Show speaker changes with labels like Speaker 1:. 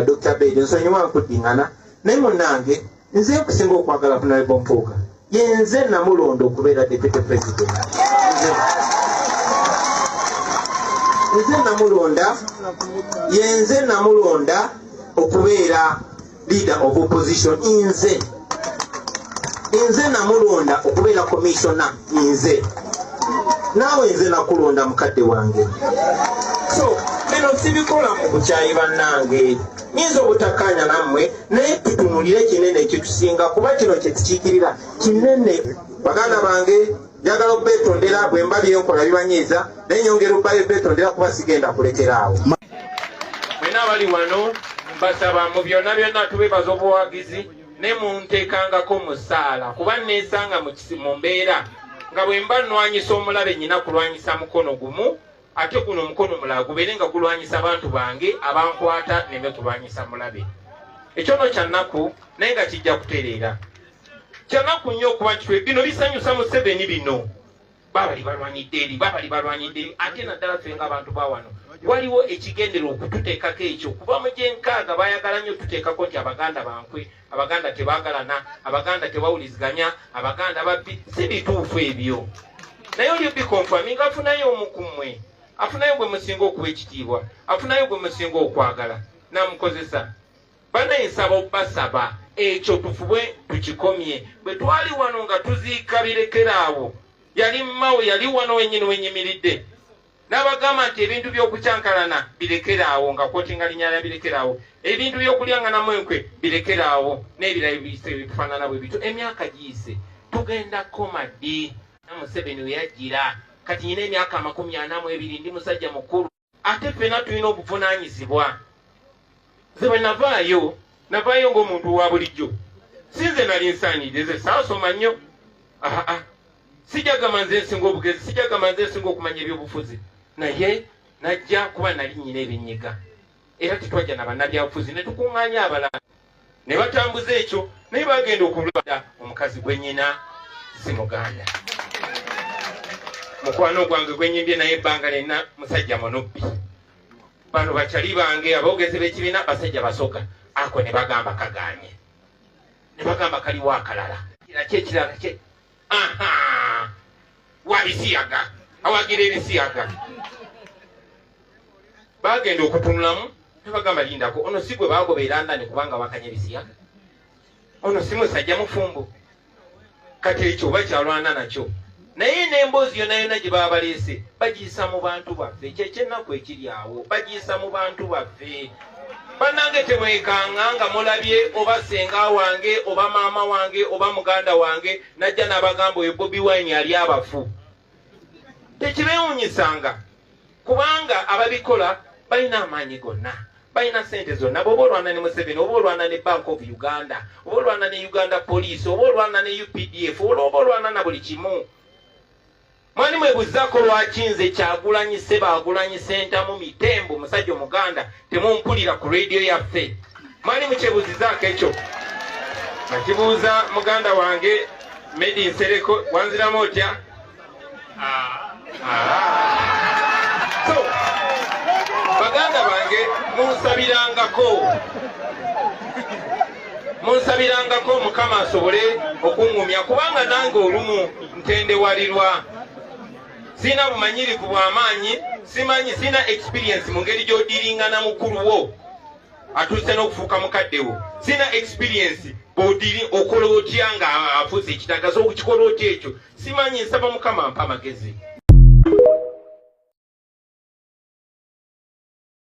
Speaker 1: Dr. Bedi nsonyiwa nkudingana naye munnange nze kusinga okwagala Honorable Mpuuga yenze namulonda okubeera deputy president. Yenze namulonda okubeera leader of opposition. Nze namulonda okubeera commissioner. Naawe nze nakulonda mukadde wange. So bino sibikola mu bukyayi bannange. Nyinza obutakkaanya nammwe naye tutunulire kinene ekitusinga kuba kino kye tukiikirira kinene. Baganda bange njagala okubetondera bwe mba byenkola bibanyiiza naye nyongera okubayo betondera kuba sigenda kulekeraawo. Mwena abali wano mbasaba mu byonna byonna tubebaza obuwagizi ne munteekangako musaala kuba neesanga mu mbeera nga bwe mba nnwanyisa omulabe nnyina kulwanyisa mukono gumu ate guno omukono mulala gubeere nga gulwanyisa abantu bange abankwata neme kulwanyisa mulabe. Ekyono kya nnaku naye nga kijja kutereera. Kya nnaku nnyo okuba kitwe bino bisanyusa Museveni bino. Baabali balwanyidde eri ate naddala ffe ng'abantu ba wano waliwo ekigendera okututeekako ekyo kuva mu gyenkaaga baayagala nnyo tuteekako nti Abaganda bankwe, Abaganda tebaagalana, Abaganda tebawuliziganya, Abaganda babbi. Si bituufu ebyo. Naye oli bikonfaminga afunayo omu ku mmwe. Afunayo gwe musinga okuwa ekitiibwa, afunayo gwe musinga okwagala namukozesa. Banaye nsaba obbasaba ekyo tufube tukikomye. Bwe twali wano nga tuziika birekeraawo yali mmawe yali wano wennyini wenyimiridde n'abagamba nti ebintu by'okukyankalana birekeraawo nga kwotinga linnya birekeraawo, ebintu by'okulyanganamu enkwe birekeraawo n'ebirala bitufaanana bwe bityo. Emyaka giyise tugenda koma ddi na Museveni we yajjira kati nyina emyaka 42 ndi musajja mukulu ate ffenna tulina obuvunaanyizibwa. Nze bwe navaayo ng'omuntu wa bulijjo sinze nali nsaanirize saasoma nnyo. Sijagamba nze nsinga obugezi, sijagamba nze nsinga okumanya ebyobufuzi naye najja kuba nali nnyina ebyenyiga era tetwajja na bannabyabufuzi ne tukuŋŋaanya abalala ne batambuza ekyo naye bagenda okulwada omukazi gwe nnyina si Muganda. Mukwano gwange gwe nyimbye naye ebbanga lenna musajja munubbi. Bano bakyali bange aboogezi b'ekibiina basajja basoga ako ne bagamba kagaanye ne bagamba kaliwo akalala ekirala kye wabisiyaga awagira ebisiyaga. Bagenda okutunulamu ne bagamba lindako ono si gwe baagobeera ndani kubanga wakanya ebisiyaga, ono si musajja mufumbo. Kati ekyo bakyalwana nakyo naye n'emboozi yonna yonna gye baba baleese bagiyisa mu bantu baffe. Kyekyennaku ekiri awo bagiyisa mu bantu baffe. Bannange temwekanga nga mulabye oba senga wange oba maama wange oba muganda wange najja n'abagamba oyo Bobi Wine ali abafu. Tekibeewuunyisanga kubanga ababikola balina amaanyi gonna, balina sente zonna. Bw'oba olwana ne Museveni, oba olwana ne Bank of Uganda, oba olwana ne Uganda Police, oba olwana ne UPDF, oba olwana na buli kimu. Mwani mwebuzaako lwaki nze Kyagulanyi Ssebaagulanyi Ssentamu Mitembo musajja Omuganda temumpulira ku radio yaffe? Mwani mukyebuzizaako ekyo? Nakibuuza muganda wange Medi Nsereko, wanziramu otya? So baganda bange munsabirangako Mukama asobole okuŋŋumya kubanga nange olumu ntendewalirwa. Sina bumanyirivu bw'amaanyi, simanyi, sina experience mu ngeri gy'odiringana mukulu wo atuuse n'okufuuka mukadde wo. Sina experience bw'odiri okola otya nga afuuse ekitagazo okukikola otya ekyo simanyi. Nsaba Mukama ampa amagezi.